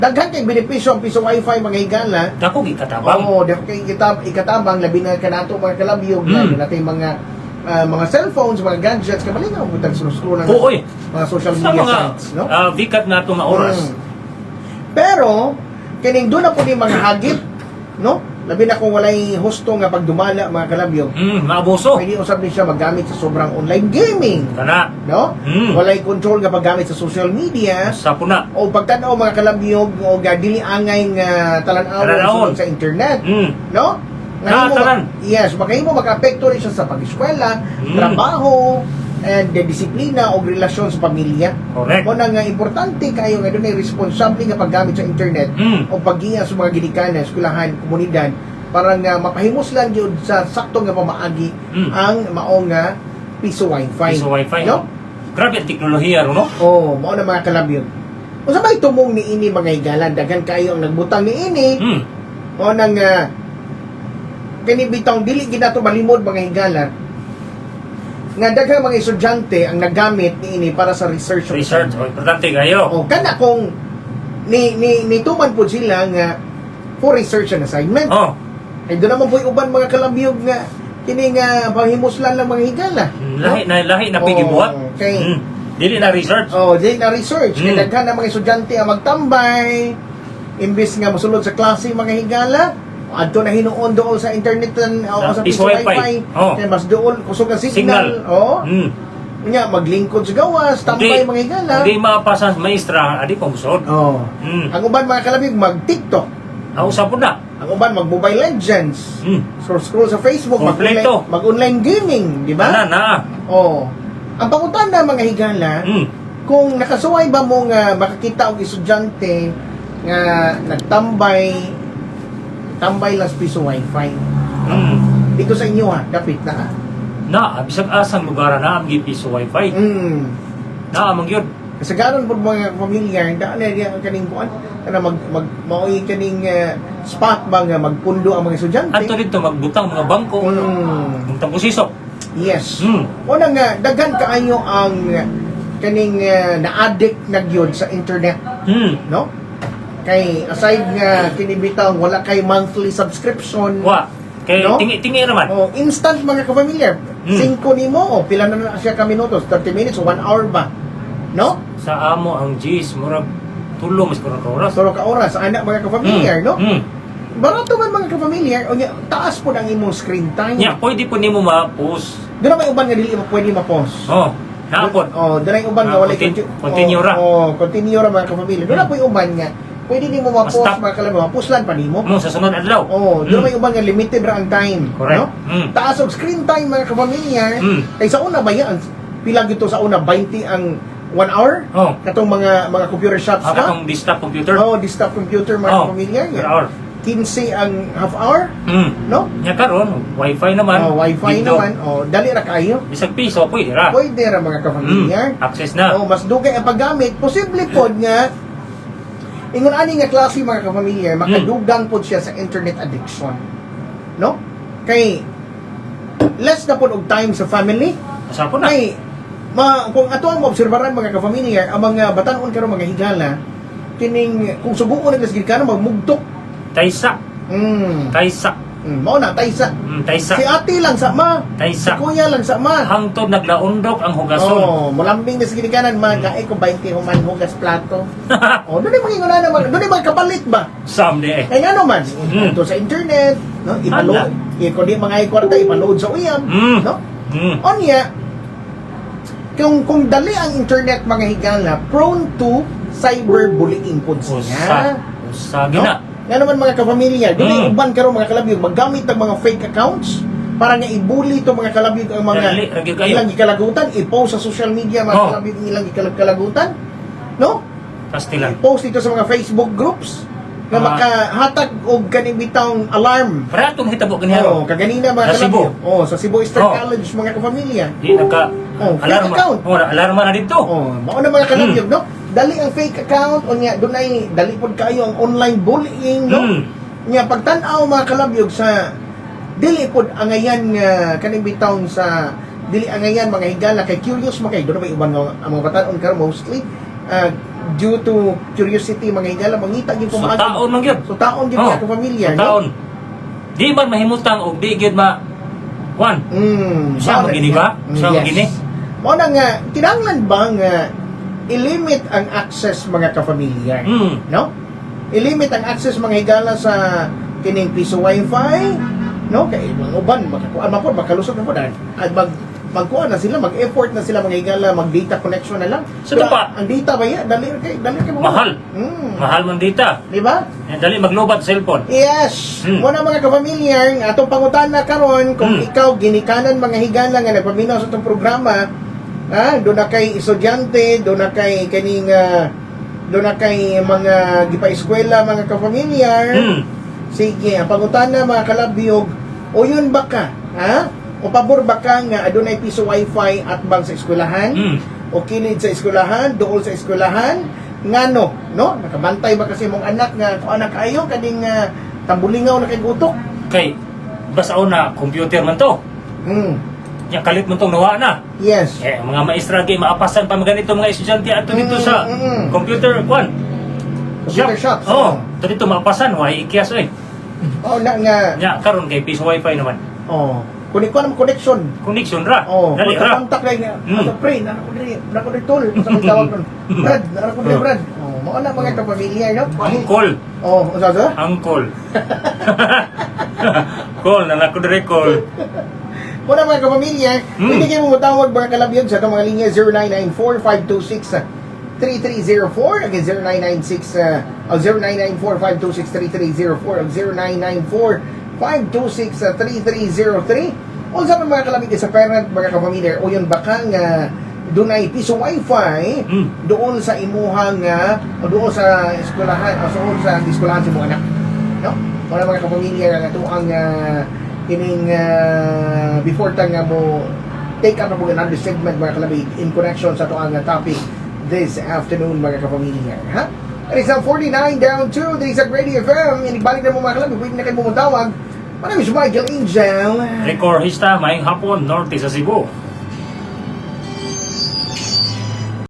Daghan kay benepisyo ang piso wifi mga higala. Dako gikatabang. Oo, daghan kay ikatabang labi na kanato mga kalabyog natin mga cellphones, mga gadgets, kamalinaw mo tag-scroll na Oy. mga social Sa media mga sites, no? bikat na itong oras. Pero kining doon na po ni mga hagit, no? Labi na kung walay husto nga pagdumala mga kalabyog. Maabuso. Pwede usab ni siya maggamit sa sobrang online gaming, Kana. no? Walay control nga paggamit sa social media. Sa puna. O pagtanaw mga kalabyog o dili angay nga talan-awon sa internet, no? Yes, makahimo mag-apekto rin siya sa pag-eskwela, trabaho, and disiplina o relasyon sa pamilya. Correct. Mo nga importante kayo nga doon ay responsable nga paggamit sa internet o paggiya sa mga ginikanan, eskwelahan, komunidad para nga mapahimos lang yun sa sakto nga pamaagi ang mao nga piso wifi. Piso wifi. No? Grabe ang teknolohiya, no? Oo, mao na mga kalabyog. Kung sa may tumong ni ini mga higalan, daghan kayo ang nagbutang ni ini, mao nang kanibitang dili ginato malimod mga higala nga daghang mga estudyante ang naggamit ni ini para sa research. Research, importante kayo. O kana kung ni tuman po sila nga for research and assignment. Ay doon naman po yung uban mga kalabyog nga kini nga panghimuslan lang mga higala. Lahi na pigibuhat. Okay. Dili na research. Dili na research. Kaya daghan na mga estudyante ang magtambay imbis nga mosulod sa klase mga higala. Adto na hinuon doon sa internet o sa piso wifi. Kaya mas doon kusog ang signal. Nya maglingkod sa gawas, tambay mga higala. Hindi mapasa sa maestra, adi pang usod. Ang uban mga kalabig mag-TikTok. Usap po na. Ang uban mag-Mobile Legends. Scroll sa Facebook, mag-online gaming, di ba? Ang pangutan na mga higala, kung nakasuway ba mo nga makakita og estudyante nga nagtambay lang sa piso wifi. Dito sa inyo dapit na bisag asang lugar na ang piso wifi. Amang yun. Kasagaran po mga pamilya, daan na ang kaning kuan, kana maoy kaning spot ba nga magpundo ang mga estudyante. Adto dito magbutang mga bangko. Butang pusisok. Yes. Una nga daghan kaayo ang kaning na-addict na gyud sa internet. No? Kay aside nga kinibitaw wala kay monthly subscription. Kay tingi naman. Instant mga kapamilya. 5 nimo pila na siya ka minutos, 30 minutes o 1 hour ba. No? Sa amo ang G's murag tulong mas ka oras. Turo ka oras ana mga kapamilya, no? Barato man mga kapamilya, o taas po ang imong screen time. Pwede po nimo ma-post. Doon na may uban nga dili mo pwede ma-post. Hapon. Doon na uban nga wala continue ra. Continue ra mga kapamilya. Doon na po yung uban nga pwede nimo ma-post mga kalabang, ma-postlan pa nimo. Sa sunod adlaw. Doon may uban nga limited ra ang time. Correct. No? Taas og screen time mga kapamilya. Kay sa una ba yan? Pila gito sa una 20 ang 1 hour? Katong mga computer shops pa? Katong desktop computer? Desktop computer mga kapamilya. Per hour. 15 ang half hour? No? Karon, wifi naman. Wifi naman. Dali ra kayo. Bisag piso, pwede ra. Pwede ra mga kapamilya. Access na. Mas dugay ang paggamit. Posible pod nga ingon ani nga klase mga kapamilya, makadugang pod siya sa internet addiction. No? Kay less na pod og time sa family. Asa po na? Kay kung ato ang maobserbaran mga kapamilya, ang mga batanon karon mga higala, kining kung subuon nila sa kanon magmugtok. Taysa. Mao na taysa. Taysa. Si ate lang sa ma. Taysa. Si kuya lang sa ma. Hangtod naglaundok ang hugason. Mulambing na sa ginikanan, magae ko 20 human hugas plato. Doon ay mangingunan naman. Doon ay magkapalit ba? Someday. Kaya nga naman, ito sa internet, no? Ipaload. Kung di mga kwarta, ipaload sa uyab. No? Onya, kung dali ang internet mga higala, prone to cyberbullying po siya. Gina. Nga naman mga kapamilya, doon uban karon mga kalabyog maggamit ng mga fake accounts para nga ibuli to mga kalabyog ang mga ilang gikalagutan, i-post sa social media mga kalabyog ilang gikalagutan, no? Pastilan. I-post dito sa mga Facebook groups nga makahatag og kaning bitawng alarm. Para itong hitabo ganyan. Kaganina mga kalabyog. Sa Cebu Eastern College mga kapamilya. Di nagka fake account. Alarma na dito. Mao na mga kalabyog, no? Dali ang fake account o niya doon ay dali pod kayo ang online bullying, no? Niya pagtan-aw mga kalabyog sa dili pod angayan nga kaning bitaw sa dili angayan mga higala kay curious man kay doon may uban nga ang mga batan-on karon mostly due to curiosity mga higala mangita gyud So kumaagi. taon man gyud. So taon gyud Oh, ka pamilya, so taon. Di man mahimutang og di gyud ma Juan. Siya magini ba? Siya magini. Mo na nga kinahanglan ba nga i-limit ang access mga kapamilya, no? I-limit ang access mga higala sa kining piso wifi, no? Kay mga uban makakuan man po makalusot na po dahil at magkuha na sila, mag-effort na sila mga higala, mag-data connection na lang. So, ito pa. Ang data ba yan? Dali kay mo. Mahal. Mahal man data. Di ba? Dali maglobat sa cellphone. Yes. Muna mga kapamilya, atong pangutana karon kung ikaw ginikanan mga higala nga nagpaminaw sa itong programa, doon na kay estudyante, doon na kay kaning doon na kay mga gipa-eskwela mga kapamilya. Sige, ang pangutana mga kalabyog, o yun ba ka? O pabor ba ka nga adunay piso wifi at bang sa eskwelahan? O kilid sa eskwelahan, dool sa eskwelahan? Ngano, no? Nakabantay ba kasi mong anak nga kung anak kayo kaning tambulingaw na kay gutok? Kay basta una computer man to. Ya kalit mo tong nawa na. Yes. Mga maestra kay maapasan pa ganito mga estudyante ato dito sa computer kwan. Computer shops. Oh, dito maapasan way ikyas oy. Oh, na nga. Ya karon kay piso wifi naman. Oh. Kunin ko ng connection. Connection ra. Oh, dali ra. kontak lang niya. Ano pre, nako diri tol. Sa may tawag nun. Brad, nako diri Brad. Oh, mao na mga kapamilya, no? Angkol. Oh, usa sa? Angkol. Call na nako dire call. Muna mga kapamilya, pwede kayo mumutawag mga kalabyan sa itong mga linya 0994-526-3304 again 0994-526-3304 o 0994-526-3303 o sa mga kalabyan sa parent mga kapamilya o yun baka nga dunay piso wifi doon sa imuhang o doon sa eskwelahan o doon sa eskwelahan sa mga anak, no? Muna mga kapamilya nga ito ang kining before ta nga mo take up mo another segment mga kalabi in connection sa toang topic this afternoon mga kapamilya, ha? And it's 49 down to the Isaac Radio FM. Inibalik na mo mga kalabi, pwede na kayo bumutawag. My name is Michael Angel. Rekorhista maing hapon norte sa Cebu.